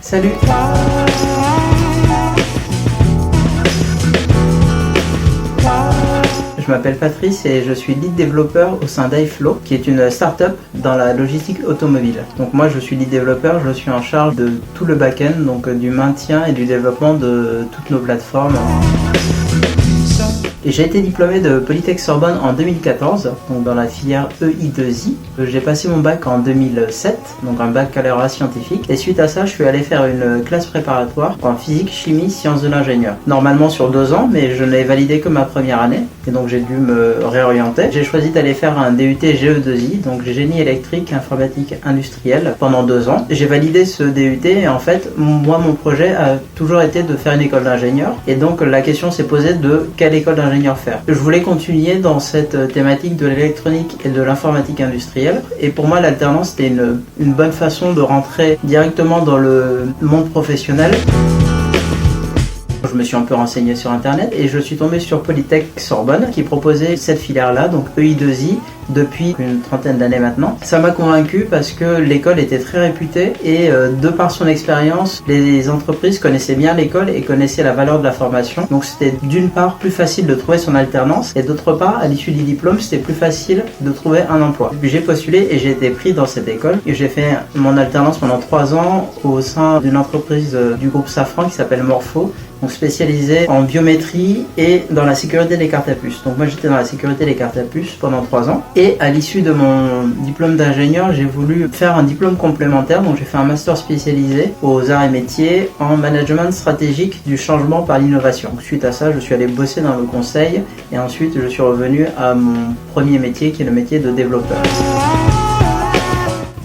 Salut! Je m'appelle Patrice et je suis lead développeur au sein d'iFlow, qui est une start-up dans la logistique automobile. Donc moi je suis lead développeur, je suis en charge de tout le back-end, donc du maintien et du développement de toutes nos plateformes. Et j'ai été diplômé de Polytech Sorbonne en 2014, donc dans la filière EI2I. J'ai passé mon bac en 2007, donc un baccalauréat scientifique. Et suite à ça, je suis allé faire une classe préparatoire en physique, chimie, sciences de l'ingénieur. Normalement sur 2 ans, mais je ne l'ai validé que ma première année. Et donc j'ai dû me réorienter. J'ai choisi d'aller faire un DUT GE2I, donc génie électrique, informatique industrielle, pendant 2 ans. J'ai validé ce DUT et en fait, moi mon projet a toujours été de faire une école d'ingénieur. Et donc la question s'est posée de quelle école d'ingénieur faire. Je voulais continuer dans cette thématique de l'électronique et de l'informatique industrielle et pour moi l'alternance c'était une bonne façon de rentrer directement dans le monde professionnel. Je me suis un peu renseigné sur internet et je suis tombé sur Polytech Sorbonne qui proposait cette filière-là, donc EI2I, depuis une trentaine d'années maintenant. Ça m'a convaincu parce que l'école était très réputée et de par son expérience, les entreprises connaissaient bien l'école et connaissaient la valeur de la formation. Donc c'était d'une part plus facile de trouver son alternance et d'autre part, à l'issue du diplôme, c'était plus facile de trouver un emploi. Puis j'ai postulé et j'ai été pris dans cette école et j'ai fait mon alternance pendant 3 ans au sein d'une entreprise du groupe Safran qui s'appelle Morpho, donc spécialisée en biométrie et dans la sécurité des cartes à puce. Donc moi j'étais dans la sécurité des cartes à puce pendant 3 ans. Et à l'issue de mon diplôme d'ingénieur, j'ai voulu faire un diplôme complémentaire, donc j'ai fait un master spécialisé aux arts et métiers en management stratégique du changement par l'innovation. Suite à ça, je suis allé bosser dans le conseil et ensuite je suis revenu à mon premier métier qui est le métier de développeur.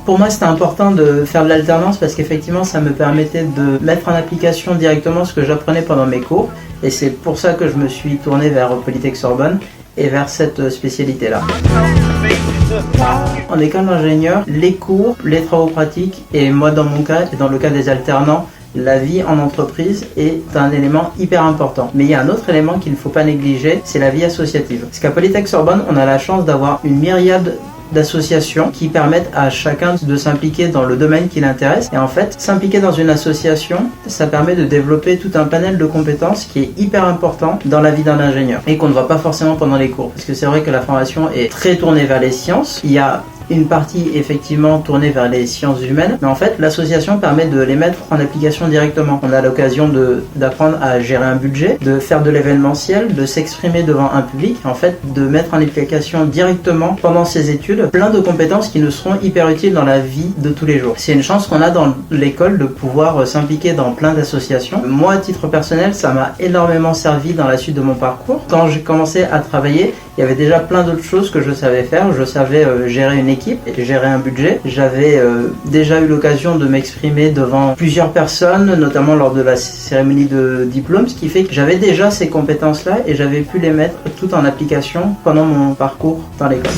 Pour moi, c'était important de faire de l'alternance parce qu'effectivement, ça me permettait de mettre en application directement ce que j'apprenais pendant mes cours et c'est pour ça que je me suis tourné vers Polytech Sorbonne et vers cette spécialité-là. En école d'ingénieur, les cours, les travaux pratiques et moi dans mon cas et dans le cas des alternants, la vie en entreprise est un élément hyper important. Mais il y a un autre élément qu'il ne faut pas négliger, c'est la vie associative. Parce qu'à Polytech Sorbonne, on a la chance d'avoir une myriade d'associations qui permettent à chacun de s'impliquer dans le domaine qui l'intéresse. Et en fait, s'impliquer dans une association, ça permet de développer tout un panel de compétences qui est hyper important dans la vie d'un ingénieur et qu'on ne voit pas forcément pendant les cours. Parce que c'est vrai que la formation est très tournée vers les sciences. Il y a une partie effectivement tournée vers les sciences humaines, mais en fait l'association permet de les mettre en application directement. On a l'occasion d'apprendre à gérer un budget, de faire de l'événementiel, de s'exprimer devant un public, en fait de mettre en application directement pendant ses études plein de compétences qui nous seront hyper utiles dans la vie de tous les jours. C'est une chance qu'on a dans l'école de pouvoir s'impliquer dans plein d'associations. Moi à titre personnel, ça m'a énormément servi dans la suite de mon parcours. Quand j'ai commencé à travailler, il y avait déjà plein d'autres choses que je savais faire. Je savais gérer une équipe et gérer un budget. J'avais déjà eu l'occasion de m'exprimer devant plusieurs personnes, notamment lors de la cérémonie de diplôme, ce qui fait que j'avais déjà ces compétences-là et j'avais pu les mettre tout en application pendant mon parcours dans l'école.